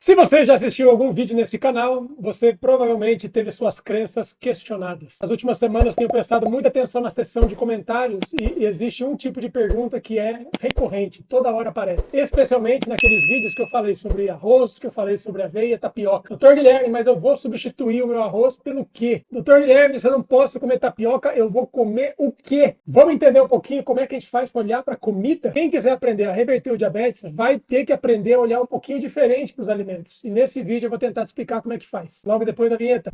Se você já assistiu algum vídeo nesse canal, você provavelmente teve suas crenças questionadas. Nas últimas semanas tenho prestado muita atenção na seção de comentários e existe um tipo de pergunta que é recorrente, toda hora aparece. Especialmente naqueles vídeos que eu falei sobre arroz, que eu falei sobre aveia, tapioca. Doutor Guilherme, mas eu vou substituir o meu arroz pelo quê? Doutor Guilherme, se eu não posso comer tapioca, eu vou comer o quê? Vamos entender um pouquinho como é que a gente faz para olhar para a comida? Quem quiser aprender a reverter o diabetes vai ter que aprender a olhar um pouquinho diferente para os alimentos. E nesse vídeo eu vou tentar te explicar como é que faz. Logo depois da vinheta.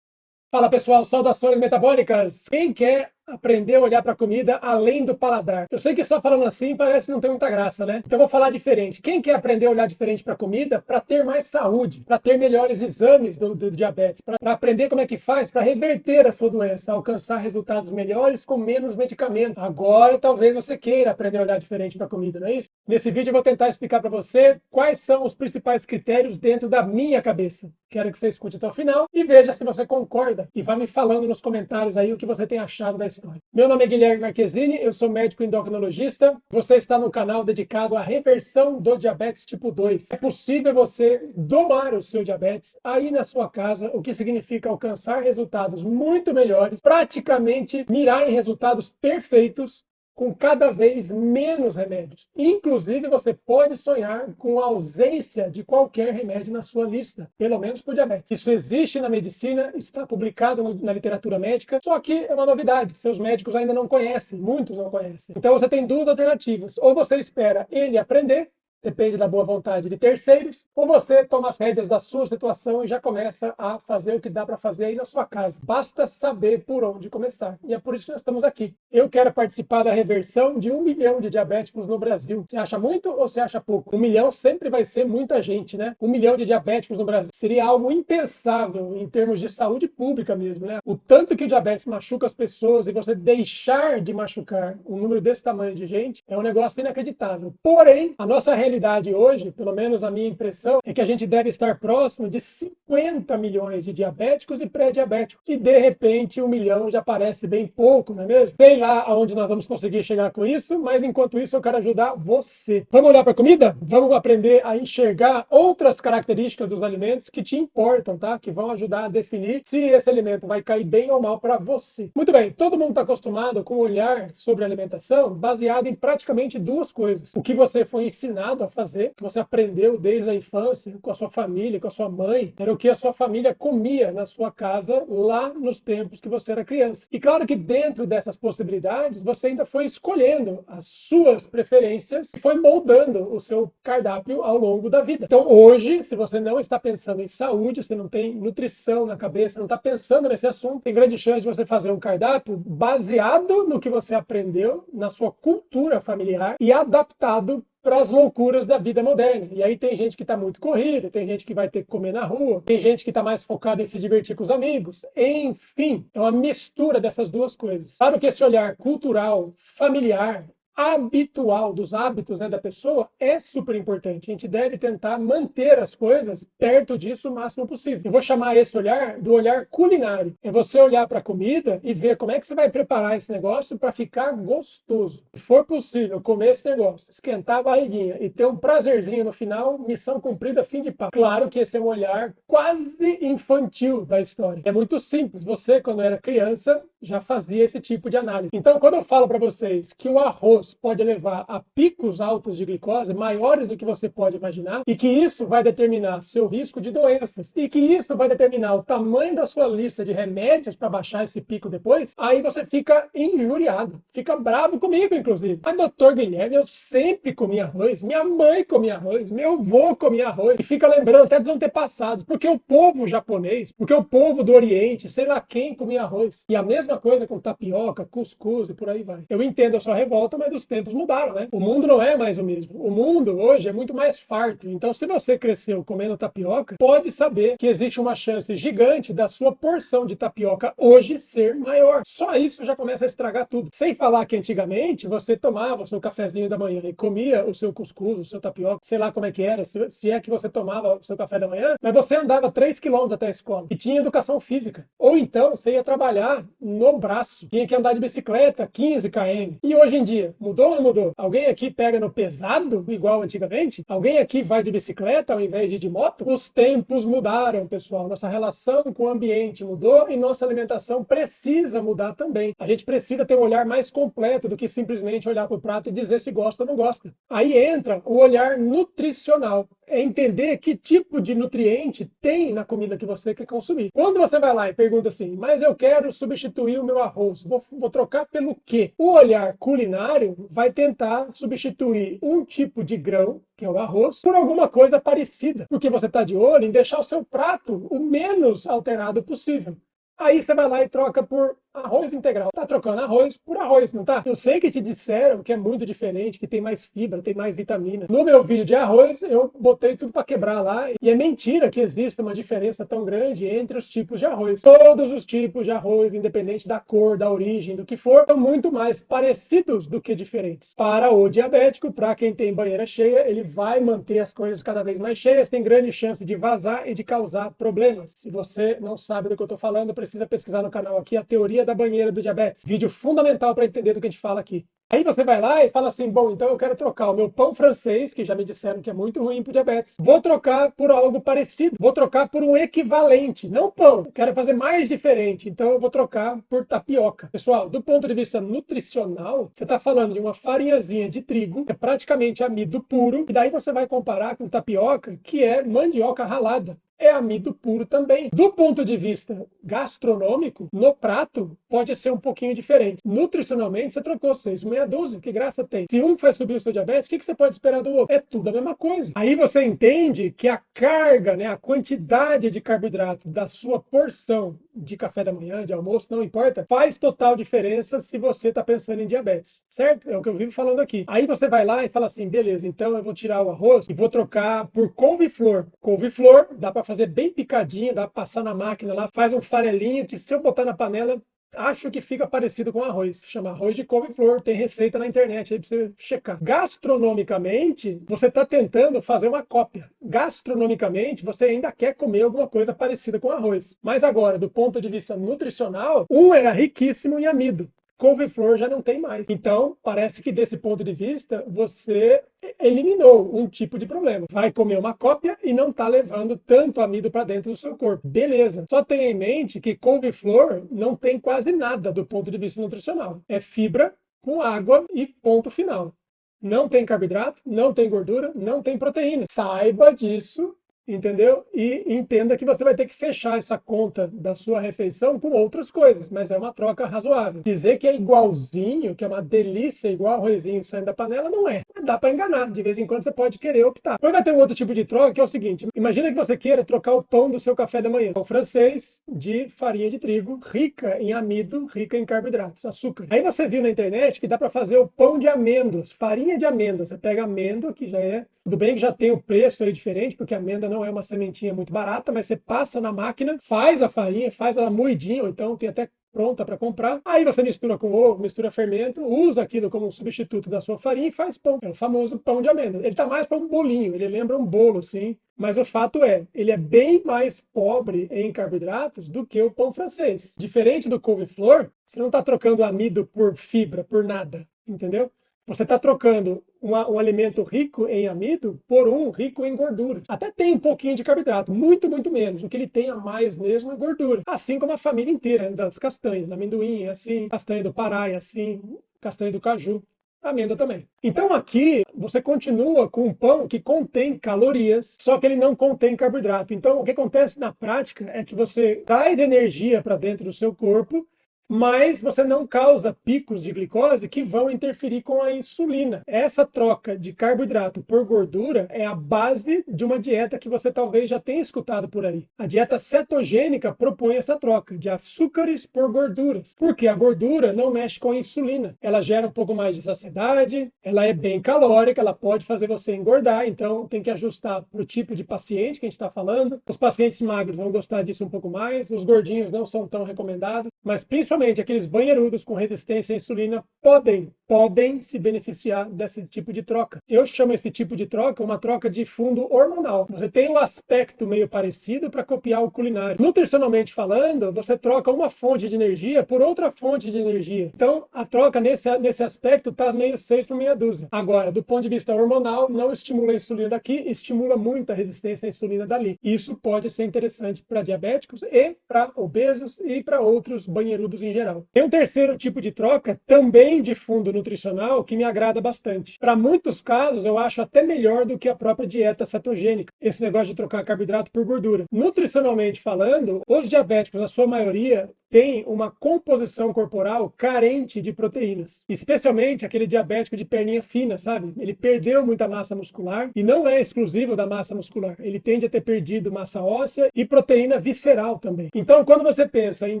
Fala pessoal, saudações metabólicas! Quem quer aprender a olhar para a comida além do paladar? Eu sei que só falando assim parece não ter muita graça, né? Então eu vou falar diferente. Quem quer aprender a olhar diferente para a comida para ter mais saúde, para ter melhores exames do diabetes, para aprender como é que faz para reverter a sua doença, alcançar resultados melhores com menos medicamento. Agora talvez você queira aprender a olhar diferente para a comida, não é isso? Nesse vídeo eu vou tentar explicar para você quais são os principais critérios dentro da minha cabeça. Quero que você escute até o final e veja se você concorda e vá me falando nos comentários aí o que você tem achado da história. Meu nome é Guilherme Marquezini, eu sou médico endocrinologista. Você está no canal dedicado à reversão do diabetes tipo 2. É possível você domar o seu diabetes aí na sua casa, o que significa alcançar resultados muito melhores, praticamente mirar em resultados perfeitos, com cada vez menos remédios. Inclusive, você pode sonhar com a ausência de qualquer remédio na sua lista, pelo menos por diabetes. Isso existe na medicina, está publicado na literatura médica, só que é uma novidade, seus médicos ainda não conhecem, muitos não conhecem. Então você tem duas alternativas, ou você espera ele aprender, depende da boa vontade de terceiros, ou você toma as rédeas da sua situação e já começa a fazer o que dá para fazer aí na sua casa. Basta saber por onde começar. E é por isso que nós estamos aqui. Eu quero participar da reversão de 1 milhão de diabéticos no Brasil. Você acha muito ou você acha pouco? 1 milhão sempre vai ser muita gente, né? 1 milhão de diabéticos no Brasil seria algo impensável em termos de saúde pública mesmo, né? O tanto que o diabetes machuca as pessoas e você deixar de machucar um número desse tamanho de gente é um negócio inacreditável. Porém, a nossa realidade hoje, pelo menos a minha impressão, é que a gente deve estar próximo de 50 milhões de diabéticos e pré-diabéticos. E de repente 1 milhão já parece bem pouco, não é mesmo? Sei lá aonde nós vamos conseguir chegar com isso, mas enquanto isso eu quero ajudar você. Vamos olhar para a comida? Vamos aprender a enxergar outras características dos alimentos que te importam, tá? Que vão ajudar a definir se esse alimento vai cair bem ou mal para você. Muito bem, todo mundo está acostumado com um olhar sobre alimentação baseado em praticamente duas coisas. O que você foi ensinado a fazer, que você aprendeu desde a infância, com a sua família, com a sua mãe, era o que a sua família comia na sua casa lá nos tempos que você era criança. E claro que dentro dessas possibilidades, você ainda foi escolhendo as suas preferências e foi moldando o seu cardápio ao longo da vida. Então hoje, se você não está pensando em saúde, você não tem nutrição na cabeça, não está pensando nesse assunto, tem grande chance de você fazer um cardápio baseado no que você aprendeu, na sua cultura familiar e adaptado para as loucuras da vida moderna. E aí tem gente que está muito corrida, tem gente que vai ter que comer na rua, tem gente que está mais focada em se divertir com os amigos. Enfim, é uma mistura dessas duas coisas. Claro que esse olhar cultural, familiar, habitual dos hábitos, né, da pessoa é super importante. A gente deve tentar manter as coisas perto disso o máximo possível. Eu vou chamar esse olhar do olhar culinário. É você olhar para a comida e ver como é que você vai preparar esse negócio para ficar gostoso. Se for possível comer esse negócio, esquentar a barriguinha e ter um prazerzinho no final, missão cumprida, fim de papo. Claro que esse é um olhar quase infantil da história. É muito simples. Você, quando era criança, já fazia esse tipo de análise. Então, quando eu falo para vocês que o arroz pode levar a picos altos de glicose, maiores do que você pode imaginar, e que isso vai determinar seu risco de doenças, e que isso vai determinar o tamanho da sua lista de remédios para baixar esse pico depois, aí você fica injuriado, fica bravo comigo, inclusive. Mas, doutor Guilherme, eu sempre comi arroz, minha mãe comia arroz, meu avô comia arroz, e fica lembrando até dos antepassados, porque o povo japonês, porque o povo do Oriente, sei lá quem comia arroz. E a mesma coisa com tapioca, cuscuz e por aí vai. Eu entendo a sua revolta, mas os tempos mudaram, né? O mundo não é mais o mesmo. O mundo hoje é muito mais farto. Então, se você cresceu comendo tapioca, pode saber que existe uma chance gigante da sua porção de tapioca hoje ser maior. Só isso já começa a estragar tudo. Sem falar que antigamente você tomava o seu cafezinho da manhã e comia o seu cuscuz, o seu tapioca, sei lá como é que era, se é que você tomava o seu café da manhã, mas você andava 3 quilômetros até a escola e tinha educação física. Ou então você ia trabalhar no braço, tinha que andar de bicicleta 15 km. E hoje em dia, Mudou ou não mudou? Alguém aqui pega no pesado, igual antigamente? Alguém aqui vai de bicicleta ao invés de ir de moto? Os tempos mudaram, pessoal. Nossa relação com o ambiente mudou e nossa alimentação precisa mudar também. A gente precisa ter um olhar mais completo do que simplesmente olhar para o prato e dizer se gosta ou não gosta. Aí entra o olhar nutricional. É entender que tipo de nutriente tem na comida que você quer consumir. Quando você vai lá e pergunta assim, mas eu quero substituir o meu arroz, vou trocar pelo quê? O olhar culinário vai tentar substituir um tipo de grão, que é o arroz, por alguma coisa parecida. Porque você está de olho em deixar o seu prato o menos alterado possível. Aí você vai lá e troca por arroz integral. Tá trocando arroz por arroz, não tá? Eu sei que te disseram que é muito diferente, que tem mais fibra, tem mais vitamina. No meu vídeo de arroz, eu botei tudo para quebrar lá. E é mentira que exista uma diferença tão grande entre os tipos de arroz. Todos os tipos de arroz, independente da cor, da origem, do que for, são muito mais parecidos do que diferentes. Para o diabético, para quem tem banheira cheia, ele vai manter as coisas cada vez mais cheias, tem grande chance de vazar e de causar problemas. Se você não sabe do que eu estou falando, precisa pesquisar no canal aqui a teoria da banheira do diabetes. Vídeo fundamental para entender do que a gente fala aqui. Aí você vai lá e fala assim, bom, então eu quero trocar o meu pão francês, que já me disseram que é muito ruim para o diabetes. Vou trocar por algo parecido. Vou trocar por um equivalente, não pão. Eu quero fazer mais diferente, então eu vou trocar por tapioca. Pessoal, do ponto de vista nutricional, você está falando de uma farinhazinha de trigo, que é praticamente amido puro, e daí você vai comparar com tapioca, que é mandioca ralada. É amido puro também. Do ponto de vista gastronômico, no prato, pode ser um pouquinho diferente. Nutricionalmente, você trocou 6 meia dúzia, que graça tem? Se um faz subir o seu diabetes, o que você pode esperar do outro? É tudo a mesma coisa. Aí você entende que a carga, né, a quantidade de carboidrato da sua porção de café da manhã, de almoço, não importa, faz total diferença se você está pensando em diabetes, certo? É o que eu vivo falando aqui. Aí você vai lá e fala assim, beleza, então eu vou tirar o arroz e vou trocar por couve-flor. Couve-flor dá para fazer bem picadinho, dá para passar na máquina lá, faz um farelinho que se eu botar na panela, acho que fica parecido com arroz. Chama arroz de couve-flor. Tem receita na internet aí para você checar. Gastronomicamente, você está tentando fazer uma cópia. Gastronomicamente, você ainda quer comer alguma coisa parecida com arroz. Mas agora, do ponto de vista nutricional, um era riquíssimo em amido. Couve-flor já não tem mais. Então, parece que desse ponto de vista, você eliminou um tipo de problema. Vai comer uma cópia e não está levando tanto amido para dentro do seu corpo. Beleza. Só tenha em mente que couve-flor não tem quase nada do ponto de vista nutricional. É fibra com água e ponto final. Não tem carboidrato, não tem gordura, não tem proteína. Saiba disso. Entendeu? E entenda que você vai ter que fechar essa conta da sua refeição com outras coisas, mas é uma troca razoável. Dizer que é igualzinho, que é uma delícia, igual arrozinho saindo da panela, não é. Dá para enganar. De vez em quando você pode querer optar. Depois vai ter um outro tipo de troca, que é o seguinte. Imagina que você queira trocar o pão do seu café da manhã. Pão francês de farinha de trigo, rica em amido, rica em carboidratos, açúcar. Aí você viu na internet que dá para fazer o pão de amêndoas, farinha de amêndoas. Você pega amêndoa, que já é... Tudo bem que já tem o preço aí diferente, porque a amêndoa não é uma sementinha muito barata, mas você passa na máquina, faz a farinha, faz ela moidinha, ou então tem até pronta para comprar. Aí você mistura com ovo, mistura fermento, usa aquilo como um substituto da sua farinha e faz pão. É o famoso pão de amêndoa. Ele tá mais para um bolinho, ele lembra um bolo, assim. Mas o fato é, ele é bem mais pobre em carboidratos do que o pão francês. Diferente do couve-flor, você não está trocando amido por fibra, por nada, entendeu? Você está trocando um alimento rico em amido por um rico em gordura. Até tem um pouquinho de carboidrato, muito, muito menos. O que ele tem a mais mesmo é gordura. Assim como a família inteira das castanhas. Amendoim é assim, castanha do Pará é assim, castanha do caju. Amêndoa também. Então aqui você continua com um pão que contém calorias, só que ele não contém carboidrato. Então o que acontece na prática é que você traz energia para dentro do seu corpo, mas você não causa picos de glicose que vão interferir com a insulina. Essa troca de carboidrato por gordura é a base de uma dieta que você talvez já tenha escutado por aí. A dieta cetogênica propõe essa troca de açúcares por gorduras, porque a gordura não mexe com a insulina. Ela gera um pouco mais de saciedade, ela é bem calórica, ela pode fazer você engordar, então tem que ajustar para o tipo de paciente que a gente está falando. Os pacientes magros vão gostar disso um pouco mais, os gordinhos não são tão recomendados, mas principalmente geralmente aqueles banheirudos com resistência à insulina podem se beneficiar desse tipo de troca. Eu chamo esse tipo de troca uma troca de fundo hormonal. Você tem um aspecto meio parecido para copiar o culinário. Nutricionalmente falando, você troca uma fonte de energia por outra fonte de energia. Então, a troca nesse aspecto está meio 6 por meia dúzia. Agora, do ponto de vista hormonal, não estimula a insulina daqui, estimula muito a resistência à insulina dali. Isso pode ser interessante para diabéticos e para obesos e para outros banheirudos em geral. Tem um terceiro tipo de troca, também de fundo nutricional, que me agrada bastante. Para muitos casos, eu acho até melhor do que a própria dieta cetogênica, esse negócio de trocar carboidrato por gordura. Nutricionalmente falando, os diabéticos, na sua maioria, têm uma composição corporal carente de proteínas. Especialmente aquele diabético de perninha fina, sabe? Ele perdeu muita massa muscular e não é exclusivo da massa muscular. Ele tende a ter perdido massa óssea e proteína visceral também. Então, quando você pensa em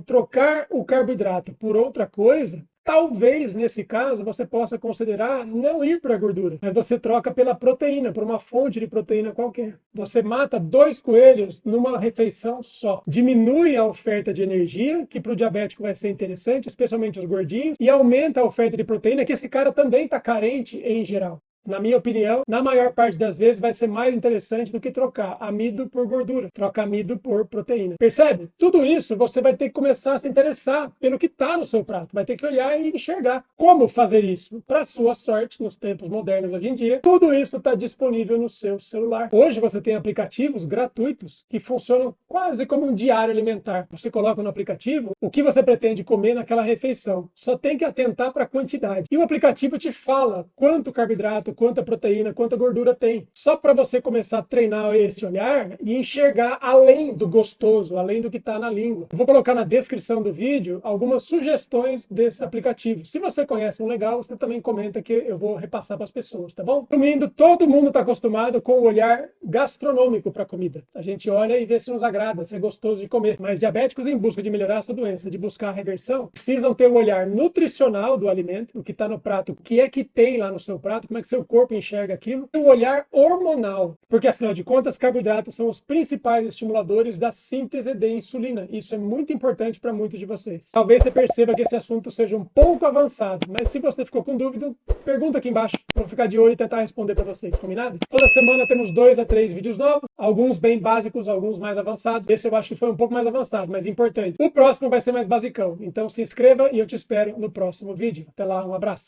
trocar o carboidrato por outra coisa, talvez, nesse caso, você possa considerar não ir para a gordura, mas você troca pela proteína, por uma fonte de proteína qualquer. Você mata 2 coelhos numa refeição só. Diminui a oferta de energia, que para o diabético vai ser interessante, especialmente os gordinhos, e aumenta a oferta de proteína, que esse cara também está carente em geral. Na minha opinião, na maior parte das vezes vai ser mais interessante do que trocar amido por gordura, trocar amido por proteína. Percebe? Tudo isso você vai ter que começar a se interessar pelo que está no seu prato. Vai ter que olhar e enxergar como fazer isso. Para sua sorte, nos tempos modernos hoje em dia, tudo isso está disponível no seu celular. Hoje você tem aplicativos gratuitos que funcionam quase como um diário alimentar. Você coloca no aplicativo o que você pretende comer naquela refeição. Só tem que atentar para a quantidade. E o aplicativo te fala quanto carboidrato, quanta proteína, quanta gordura tem. Só para você começar a treinar esse olhar e enxergar além do gostoso, além do que está na língua. Eu vou colocar na descrição do vídeo algumas sugestões desse aplicativo. Se você conhece um legal, você também comenta que eu vou repassar para as pessoas, tá bom? Resumindo, todo mundo está acostumado com o olhar gastronômico para a comida. A gente olha e vê se nos agrada, se é gostoso de comer. Mas diabéticos, em busca de melhorar a sua doença, de buscar a reversão, precisam ter o olhar nutricional do alimento, o que está no prato, o que é que tem lá no seu prato, como é que seu corpo enxerga aquilo, e o olhar hormonal, porque afinal de contas, carboidratos são os principais estimuladores da síntese de insulina. Isso é muito importante para muitos de vocês. Talvez você perceba que esse assunto seja um pouco avançado, mas se você ficou com dúvida, pergunta aqui embaixo. Vou ficar de olho e tentar responder para vocês, combinado? Toda semana temos 2 a 3 vídeos novos, alguns bem básicos, alguns mais avançados. Esse eu acho que foi um pouco mais avançado, mas importante. O próximo vai ser mais basicão, então se inscreva e eu te espero no próximo vídeo. Até lá, um abraço.